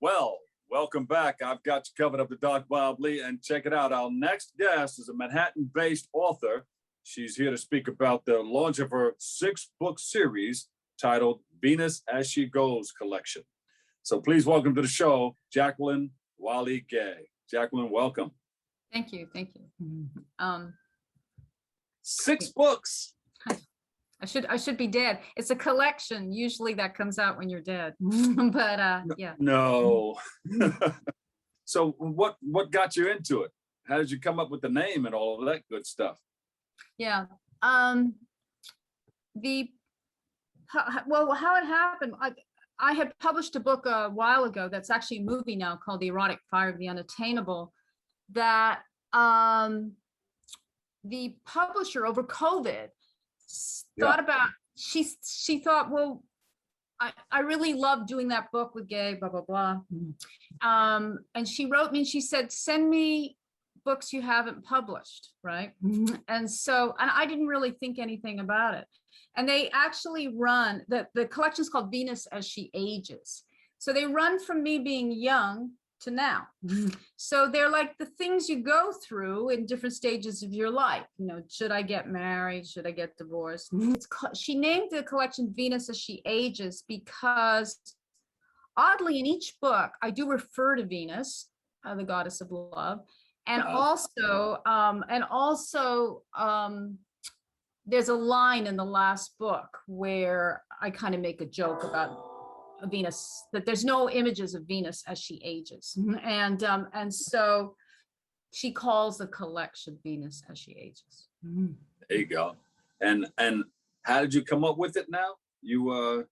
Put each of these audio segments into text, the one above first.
Well, welcome back. I've got you covered up the dark wildly, and check it out. Our next guest is a Manhattan-based author. She's here to speak about the launch of her 6-book series titled Venus as She Goes collection. So please welcome to the show, Jacqueline Gay. Jacqueline, welcome. Thank you. 6 books. I should be dead. It's a collection. Usually that comes out when you're dead. But yeah. No. So what got you into it? How did you come up with the name and all of that good stuff? Yeah. How it happened, I had published a book a while ago that's actually a movie now called The Erotic Fire of the Unattainable, that the publisher over COVID thought about, she thought, well, I really love doing that book with Gay, blah, blah, blah. And she wrote me and she said, send me books you haven't published, right? And I didn't really think anything about it. And they actually run, the collection's called Venus as She Ages. So they run from me being young to now. So they're like the things you go through in different stages of your life. You know, should I get married? Should I get divorced? She named the collection Venus as She Ages because oddly in each book, I do refer to Venus, the goddess of love. And also, there's a line in the last book where I kind of make a joke about Venus, that there's no images of Venus as she ages. And so she calls the collection Venus as She Ages. There you go. And how did you come up with it now? You were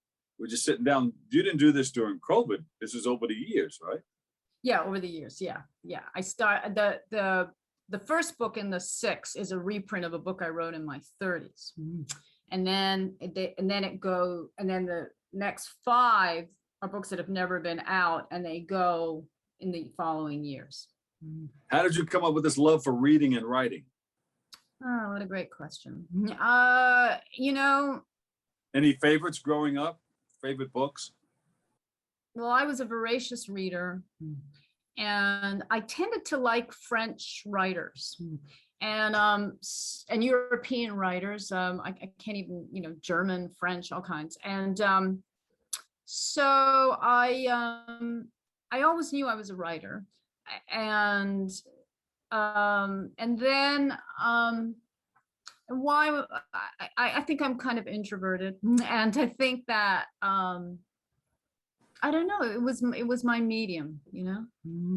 just sitting down. You didn't do this during COVID. This is over the years, right? Yeah, over the years. Yeah. I started the first book in the 6 is a reprint of a book I wrote in my 30s. And then the next 5 are books that have never been out, and they go in the following years. How did you come up with this love for reading and writing? Oh, what a great question. Any favorites growing up? Favorite books? Well, I was a voracious reader, and I tended to like French writers and European writers. I can't even, German, French, all kinds. And so I always knew I was a writer, and then why I think I'm kind of introverted, and I think that I don't know, it was my medium,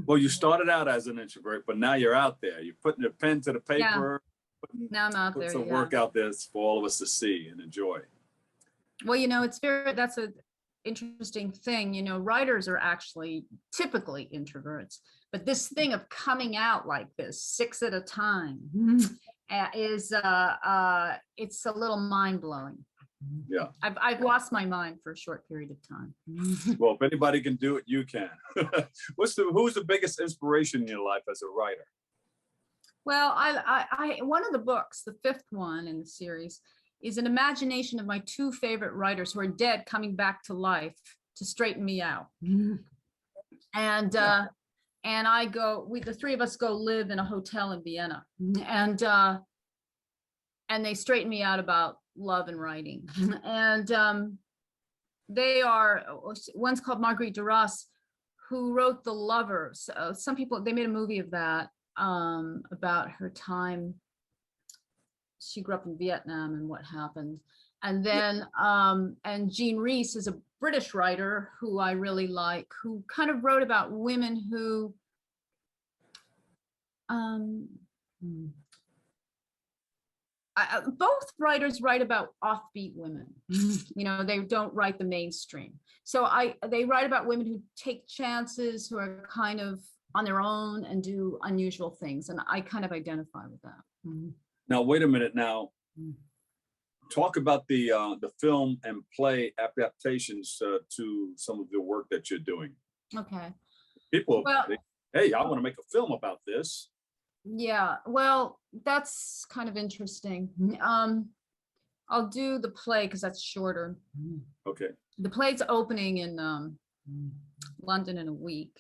Well, you started out as an introvert, but now you're out there. You're putting a pen to the paper. Yeah. Now I'm out there. Some work out there for all of us to see and enjoy. Well, that's an interesting thing. Writers are actually typically introverts, but this thing of coming out like this 6 at a time is it's a little mind-blowing. Yeah, I've lost my mind for a short period of time. Well, if anybody can do it, you can. Who's the biggest inspiration in your life as a writer? Well, I one of the books, the 5th one in the series, is an imagination of my 2 favorite writers who are dead coming back to life to straighten me out. And the 3 of us go live in a hotel in Vienna, and they straighten me out about love and writing. And one's called Marguerite Duras, who wrote The Lovers. Some people, they made a movie of that about her time. She grew up in Vietnam and what happened. And then and Jean Rhys is a British writer who I really like, who kind of wrote about women who both writers write about offbeat women. They don't write the mainstream. So they write about women who take chances, who are kind of on their own and do unusual things. And I kind of identify with that. Now, wait a minute now. Talk about the film and play adaptations to some of the work that you're doing. Okay. People, hey, I want to make a film about this. Yeah, well, that's kind of interesting. I'll do the play because that's shorter. Okay. The play's opening in London in a week.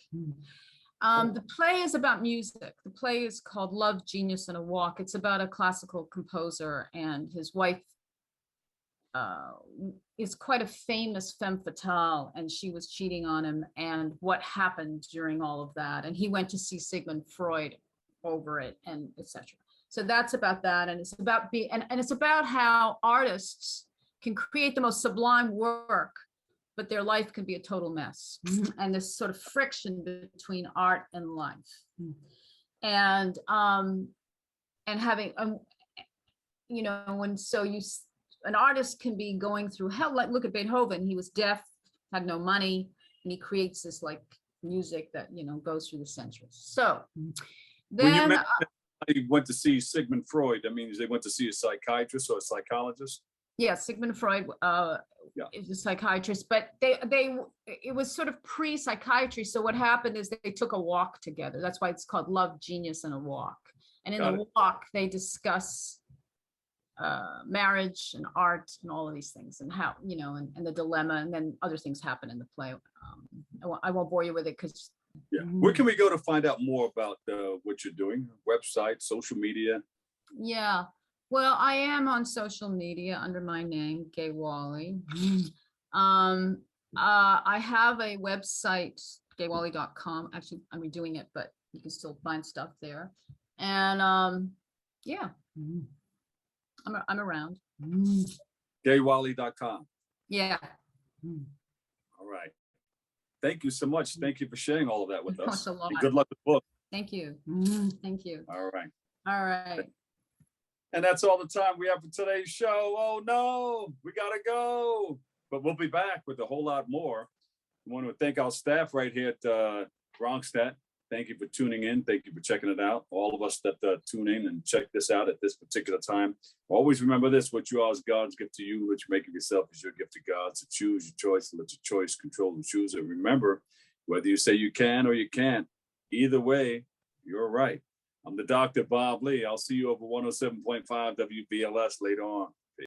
The play is about music. The play is called Love, Genius, and a Walk. It's about a classical composer, and his wife is quite a famous femme fatale, and she was cheating on him, and what happened during all of that. And he went to see Sigmund Freud over it, and etc. So that's about that, and it's about and it's about how artists can create the most sublime work, but their life can be a total mess. And this sort of friction between art and life. And having, you know, when an artist can be going through hell. Like, look at Beethoven. He was deaf, had no money, and he creates this like music that, you know, goes through the centuries. So then he went to see Sigmund Freud. That means they went to see a psychiatrist or a psychologist. Yeah, Sigmund Freud is a psychiatrist, but it was sort of pre-psychiatry. So what happened is they took a walk together. That's why it's called Love, Genius, and a Walk. And in the walk, they discuss marriage and art and all of these things, and how, you know, and the dilemma, and then other things happen in the play. I won't bore you with it because. Yeah. Where can we go to find out more about what you're doing? Website, social media? Yeah. Well, I am on social media under my name, Gay Walley. I have a website, gaywalley.com. Actually, I'm redoing it, but you can still find stuff there. And yeah, I'm around. Gaywalley.com. Yeah. All right. Thank you so much. Thank you for sharing all of that with us. A lot. And good luck with the book. Thank you. Thank you. All right. All right. And that's all the time we have for today's show. Oh no, we gotta go. But we'll be back with a whole lot more. I want to thank our staff right here at Bronxstat. Thank you for tuning in. Thank you for checking it out. All of us that tune in and check this out at this particular time. Always remember this: what you are is God's gift to you. What you make of yourself is your gift to God. So choose your choice and let your choice control and choose it. Remember, whether you say you can or you can't, either way, you're right. I'm the Dr. Bob Lee. I'll see you over 107.5 WBLS later on.